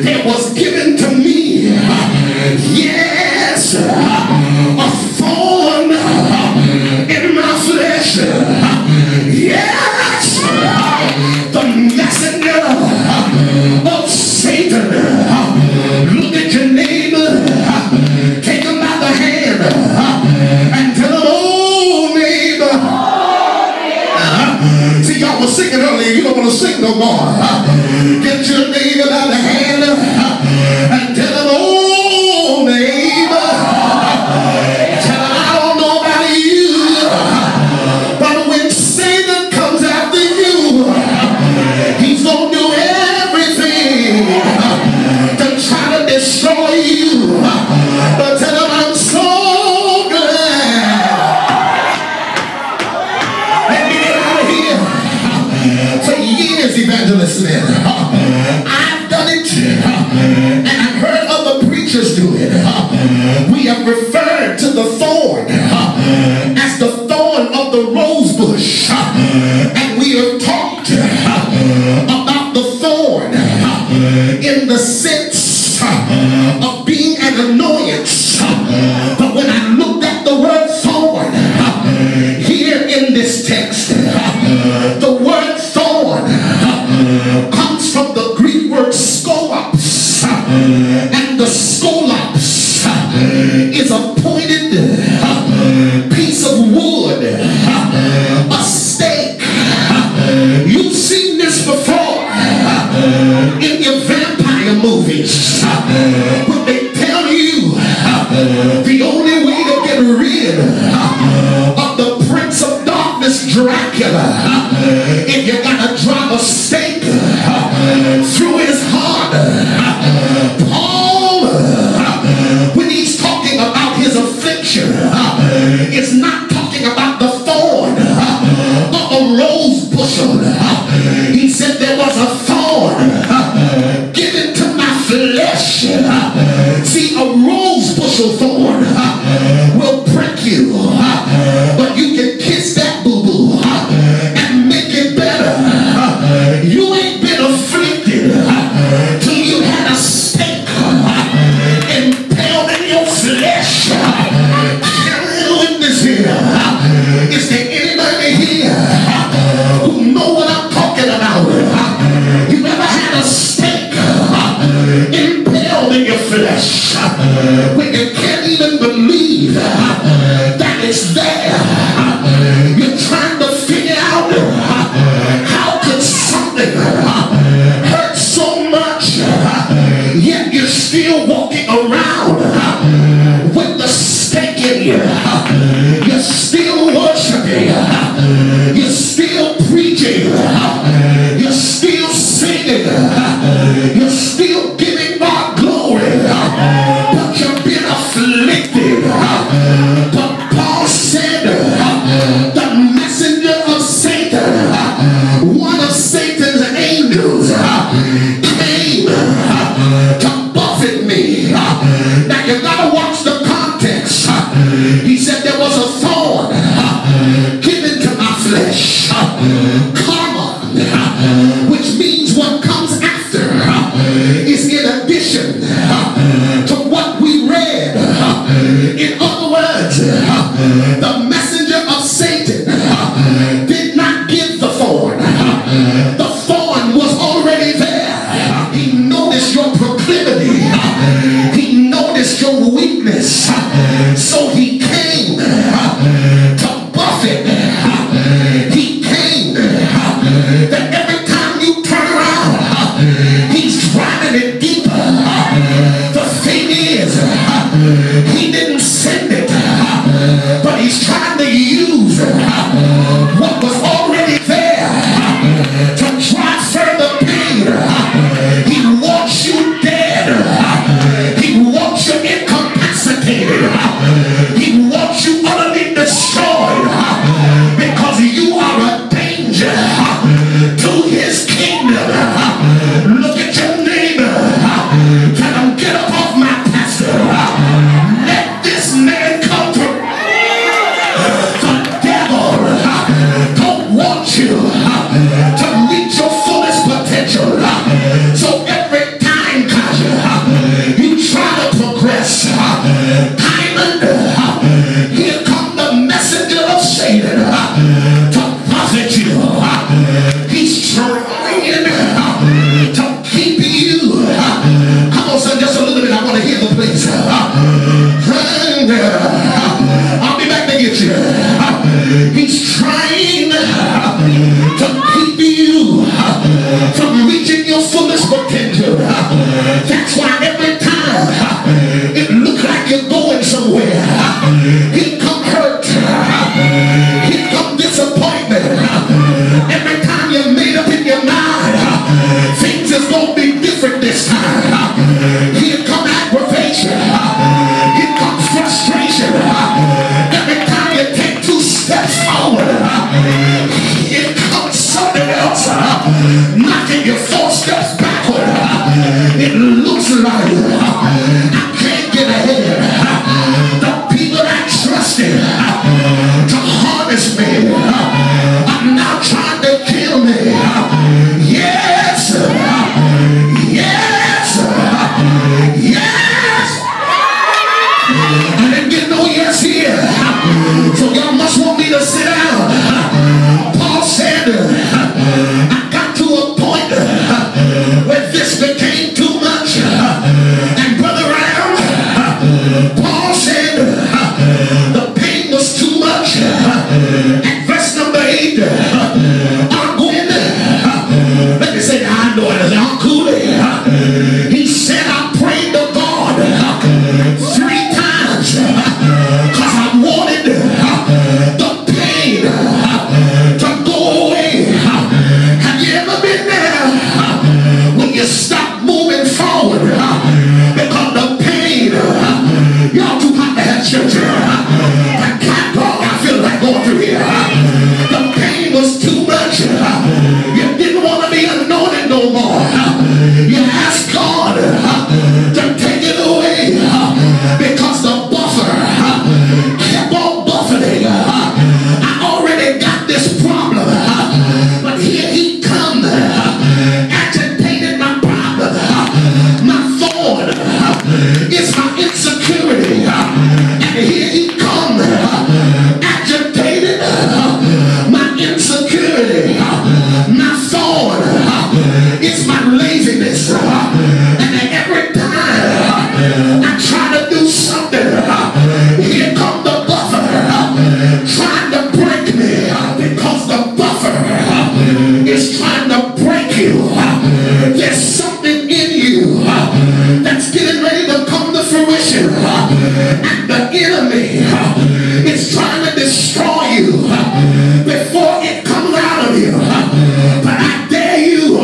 there was given to me, yes, a thorn in my flesh. Yes, the messenger of Satan. Look at your neighbor, take him by the hand and tell him, oh neighbor. See, y'all was singing earlier, you don't want to sing no more. Get your neighbor by the hand and tell him, oh neighbor. Tell him, I don't know about you, but when Satan comes after you, he's going to do everything to try to destroy you. But tell him, I'm so glad. Let me get out of here. For years, Evangelist Smith, I've done it, and I've heard other preachers do it. We have referred to the thorn as the thorn of the rose bush, and we have talked about the thorn in the sense of being an annoyance. But when I looked at the word thorn here in this text, the word thorn comes from the Greek word skolops, and the skolops is a pointed piece of wood, a stake. You've seen this before in your vampire movies, when they tell you the only way to get rid of the Prince of Darkness, Dracula, if you gotta drive a stake through his heart. Paul, when he's talking about his affliction, it's not talking about the thorn of a rose bushel. He said there was a thorn given to my flesh. See, a rose bushel thorn will prick you, but you can kiss that boo-boo and make it better. You ain't been afflicted till you had a stake impaled in your flesh. Witness here. Is there anybody here who know what I'm talking about? You ever had a stake impaled in your flesh when you can't even believe that it's there? You're trying to figure out how could something hurt so much, yet you're still walking around with the stake in you. You're still worshiping, you're still preaching, you're still singing, you're still giving God glory, but you've been afflicted. But Paul said the messenger of Satan, one of Satan's angels, came to buffet me. Now you gotta watch the context. He said there was a thorn given to my flesh, karma, which means what comes after is in addition to what we read. In other words, the messenger of Satan did not give the thorn. The thorn was already there. He noticed your proclivity. He noticed your weakness. So he came to buffet. He came that every time you turn around, he's driving it deeper. The thing is, he didn't send it, but he's trying to use what was already there to drive further pain. He wants you dead. He wants you incapacitated. on, son, just a little bit. I want to hear the place. And I'll be back to get you. He's trying to keep you from reaching your fullest potential. That's why every time it looks like you're going somewhere, here come hurt, here come disappointment. Every time you made up in your mind things is going to be different this time, here come aggravation, here comes frustration. Every time you take 2 steps forward, here comes something else knocking you 4 steps backward. It looks like I can't get ahead. The people that trusted to harness me are now trying to kill me. Yes, yes, yes. I didn't get no yes here, so y'all must want me to sit down. Paul said, I got to a point where this became too much. And Brother Ram, Paul said the pain was too much. At verse number 8, arguing, let me say, I know it is uncool. He said, I prayed to God 3 times because I wanted the pain to go away. Have you ever been there when you stop moving forward because the pain, y'all too hot to have church. I can't talk, I feel like going through here. The pain was too much. You didn't want to be anointed no more. You asked God to take it away because the buffer kept on buffeting. I already got this problem, but here he comes, agitated my problem. My thorn is my insecurity, and here he comes, agitated my insecurity. My thorn is my laziness, and every time I try to do something, here comes the buffer trying to break me, because the buffer is trying to break you. There's something in you that's getting ready to come to fruition, and the enemy is trying to destroy you before it comes out of you. But I dare you,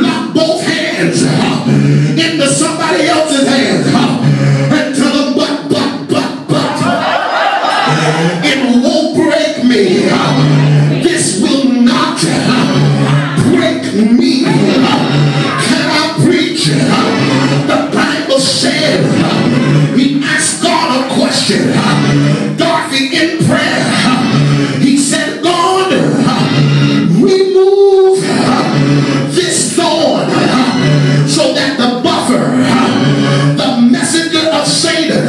lock both hands into somebody else's hands and tell them, but it won't break me. This will not break me. Can I preach? The Bible said he asked God a question. Dorothy in prayer, he said, God, remove this thorn so that the buffer, the messenger of Satan,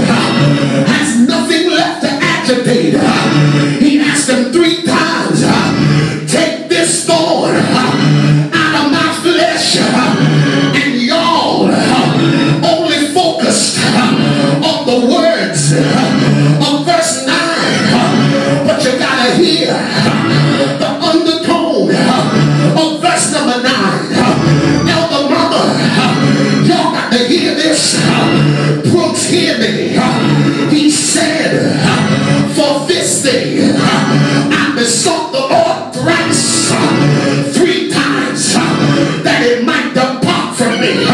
has nothing left to agitate. He asked him 3 times, take this thorn out of my flesh. And y'all only focused on the words of verse 9, but you gotta hear the undertone of verse number 9. Elder Mama, y'all got to hear this. Brooks, hear me. He said, for this thing I besought the Lord thrice, 3 times, that it might depart from me.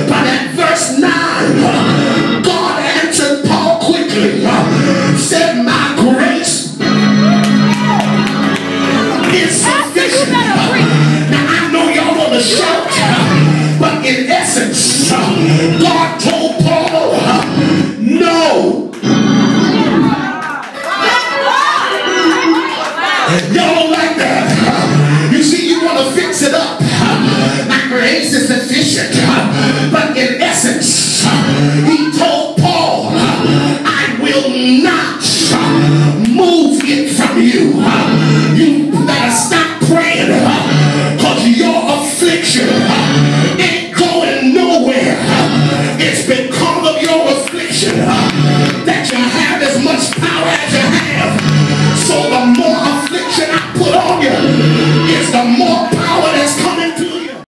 But at verse 9, God answered Paul quickly, said, my grace is sufficient. Now I know y'all want to shout, but in essence, God